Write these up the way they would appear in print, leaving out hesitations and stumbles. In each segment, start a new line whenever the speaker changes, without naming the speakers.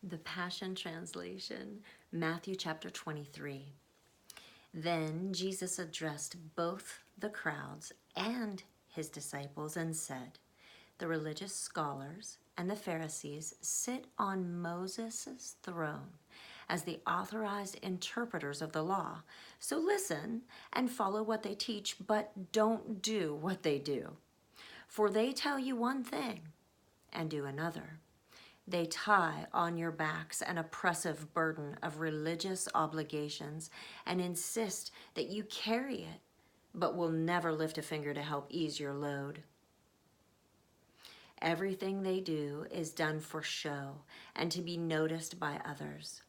The Passion Translation, Matthew chapter 23. Then Jesus addressed both the crowds and his disciples and said, "The religious scholars and the Pharisees sit on Moses' throne as the authorized interpreters of the law. So listen and follow what they teach, but don't do what they do. For they tell you one thing and do another. They tie on your backs an oppressive burden of religious obligations and insist that you carry it, but will never lift a finger to help ease your load. Everything they do is done for show and to be noticed by others.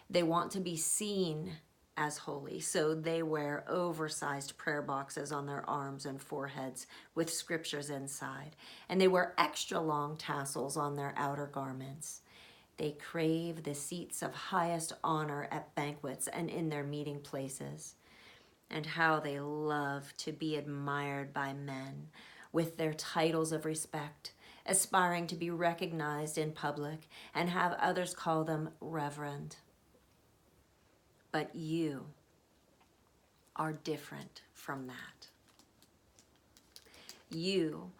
They want to be seen as holy, so they wear oversized prayer boxes on their arms and foreheads with scriptures inside, and they wear extra long tassels on their outer garments. They crave the seats of highest honor at banquets and in their meeting places. And how they love to be admired by men with their titles of respect, aspiring to be recognized in public and have others call them reverend. But you are different from that. You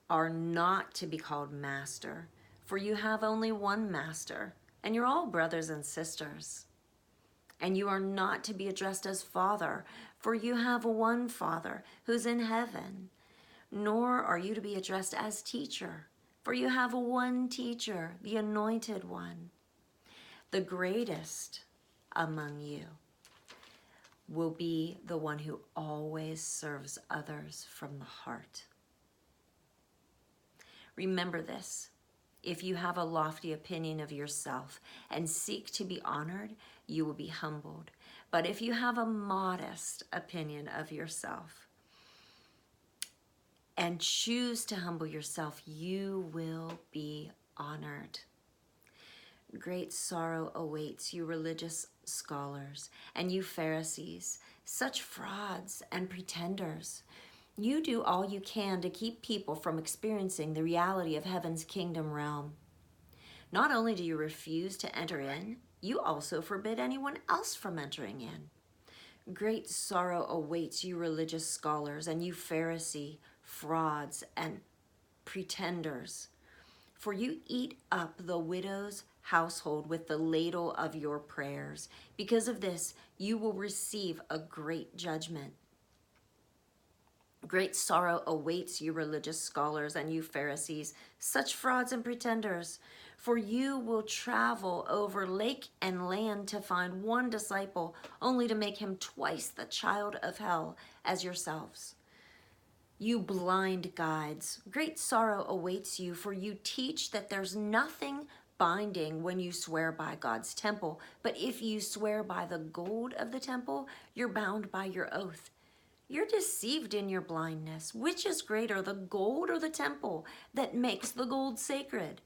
are not to be called master, for you have only one master, and you're all brothers and sisters. And you are not to be addressed as Father, for you have one Father who's in heaven. Nor are you to be addressed as teacher, for you have one teacher, the Anointed One. The greatest among you will be the one who always serves others from the heart. Remember this. If you have a lofty opinion of yourself and seek to be honored, you will be humbled. But if you have a modest opinion of yourself and choose to humble yourself, you will be honored. Great sorrow awaits you, religious scholars, and you Pharisees, such frauds and pretenders. You do all you can to keep people from experiencing the reality of heaven's kingdom realm. Not only do you refuse to enter in, you also forbid anyone else from entering in. Great sorrow awaits you, religious scholars, and you Pharisee frauds and pretenders. For you eat up the widow's household with the ladle of your prayers. Because of this, you will receive a great judgment. Great sorrow awaits you, religious scholars, and you Pharisees, such frauds and pretenders. For you will travel over lake and land to find one disciple, only to make him twice the child of hell as yourselves. You blind guides, great sorrow awaits you, for you teach that there's nothing binding when you swear by God's temple. But if you swear by the gold of the temple, you're bound by your oath. You're deceived in your blindness. Which is greater, the gold or the temple that makes the gold sacred?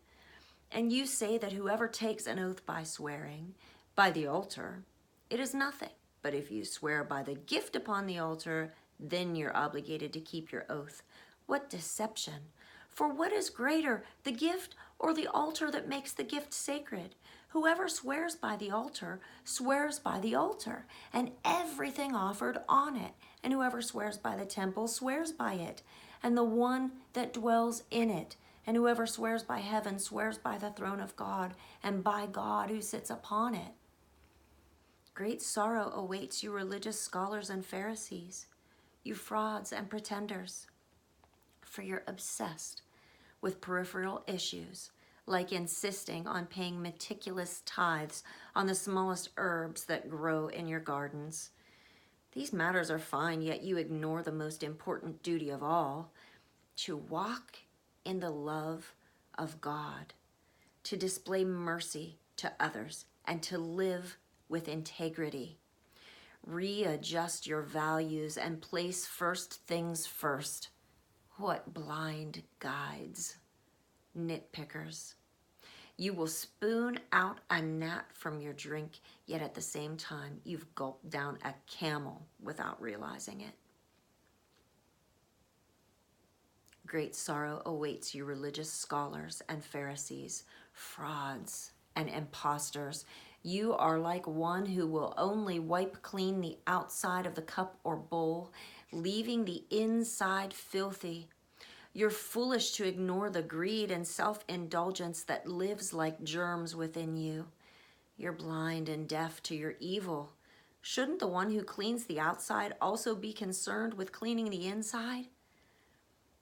And you say that whoever takes an oath by swearing by the altar, it is nothing. But if you swear by the gift upon the altar, then you're obligated to keep your oath. What deception! For what is greater, the gift or the altar that makes the gift sacred? Whoever swears by the altar swears by the altar and everything offered on it. And whoever swears by the temple swears by it and the one that dwells in it. And whoever swears by heaven swears by the throne of God and by God who sits upon it. Great sorrow awaits you, religious scholars and Pharisees, you frauds and pretenders, for you're obsessed with peripheral issues, like insisting on paying meticulous tithes on the smallest herbs that grow in your gardens. These matters are fine, yet you ignore the most important duty of all, to walk in the love of God, to display mercy to others, and to live with integrity. Readjust your values and place first things first. What blind guides, nitpickers. You will spoon out a gnat from your drink, yet at the same time you've gulped down a camel without realizing it. Great sorrow awaits you, religious scholars and Pharisees, frauds and impostors. You are like one who will only wipe clean the outside of the cup or bowl, leaving the inside filthy. You're foolish to ignore the greed and self-indulgence that lives like germs within you. You're blind and deaf to your evil. Shouldn't the one who cleans the outside also be concerned with cleaning the inside?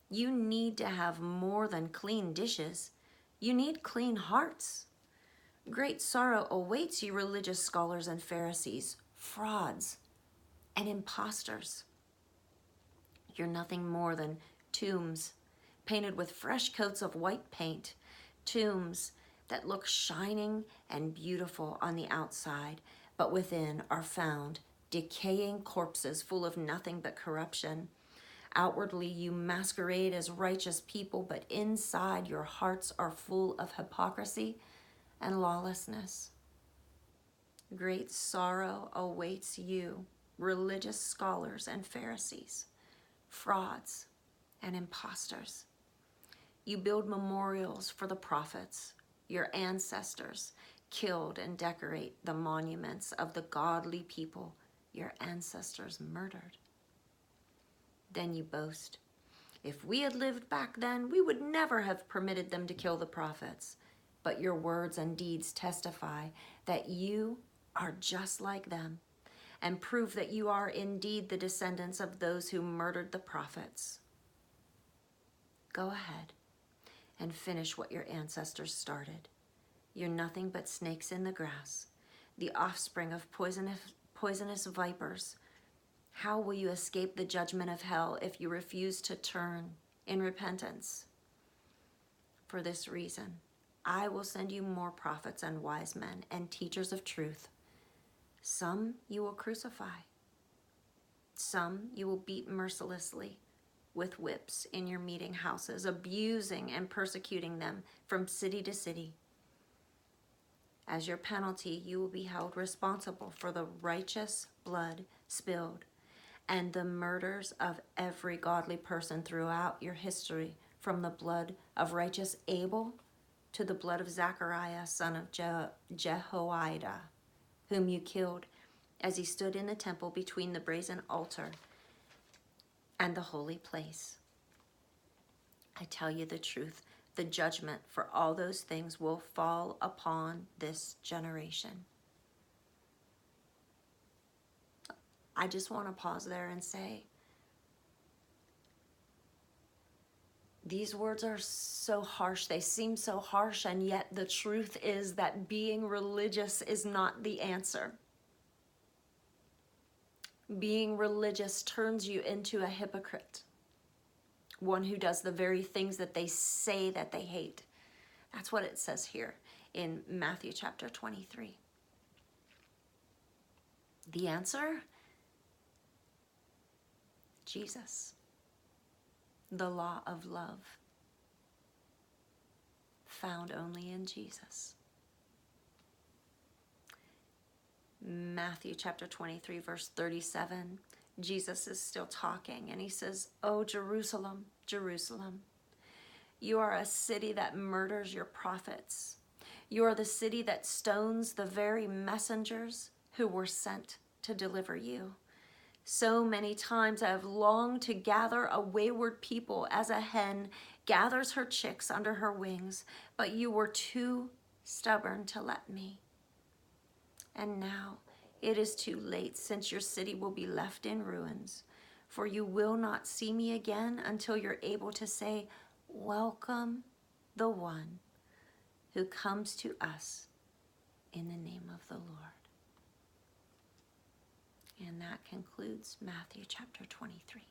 You need to have more than clean dishes. You need clean hearts. Great sorrow awaits you, religious scholars and Pharisees, frauds and impostors. You're nothing more than tombs painted with fresh coats of white paint, tombs that look shining and beautiful on the outside, but within are found decaying corpses full of nothing but corruption. Outwardly, you masquerade as righteous people, but inside your hearts are full of hypocrisy and lawlessness. Great sorrow awaits you, religious scholars and Pharisees, frauds and impostors. You build memorials for the prophets, your ancestors, killed, and decorate the monuments of the godly people your ancestors murdered. Then you boast, if we had lived back then, we would never have permitted them to kill the prophets. But your words and deeds testify that you are just like them and prove that you are indeed the descendants of those who murdered the prophets. Go ahead and finish what your ancestors started. You're nothing but snakes in the grass, the offspring of poisonous vipers. How will you escape the judgment of hell if you refuse to turn in repentance? For this reason, I will send you more prophets and wise men and teachers of truth. Some you will crucify. Some you will beat mercilessly with whips in your meeting houses, abusing and persecuting them from city to city. As your penalty, you will be held responsible for the righteous blood spilled and the murders of every godly person throughout your history, from the blood of righteous Abel to the blood of Zechariah, son of Jehoiada, whom you killed as he stood in the temple between the brazen altar and the holy place. I tell you the truth, the judgment for all those things will fall upon this generation. I just want to pause there and say, these words are so harsh. They seem so harsh, and yet the truth is that being religious is not the answer. Being religious turns you into a hypocrite, one who does the very things that they say that they hate. That's what it says here in Matthew chapter 23. The answer? Jesus. The law of love, found only in Jesus. Matthew chapter 23, verse 37, Jesus is still talking, and he says, "Oh, Jerusalem, Jerusalem, you are a city that murders your prophets. You are the city that stones the very messengers who were sent to deliver you. So many times I have longed to gather a wayward people as a hen gathers her chicks under her wings, but you were too stubborn to let me. And now it is too late, since your city will be left in ruins, for you will not see me again until you're able to say, 'Welcome the one who comes to us in the name of the Lord.'" And that concludes Matthew chapter 23.